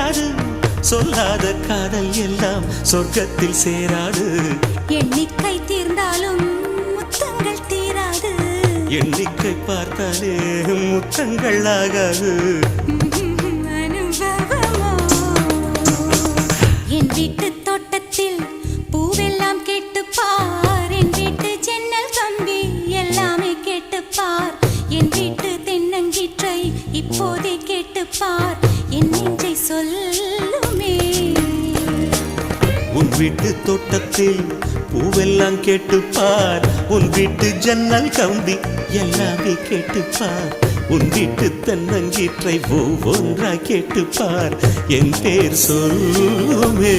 தீராது சொல்லாத காதல் எல்லாம் சொர்க்கத்தில் சேராது எண்ணிக்கை தீர்ந்தாலும் முத்தங்கள் தீராது எண்ணிக்கை பார்த்தாலே முத்தங்கள் ஆகாது அனுபவமோ என் வீட்டு தோட்டத்தில் பூவெல்லாம் கேட்டுப்பார் என் வீட்டு ஜன்னல் கம்பி எல்லாமே கேட்டுப்பார் என் வீட்டு தென்னங்கீற்றை இப்போதே கேட்டுப்பார் என் நெஞ்சை சொல்லுமே உன் வீட்டு தோட்டத்தில் பூவெல்லாம் கேட்டுப்பார் உன் வீட்டு ஜன்னல் கம்பி எல்லாமே கேட்டுப்பார் உன் வீட்டு தென்னங்கீற்றை ஒவ்வொன்றாய் கேட்டுப்பார் என் பேர் சொல்லுமே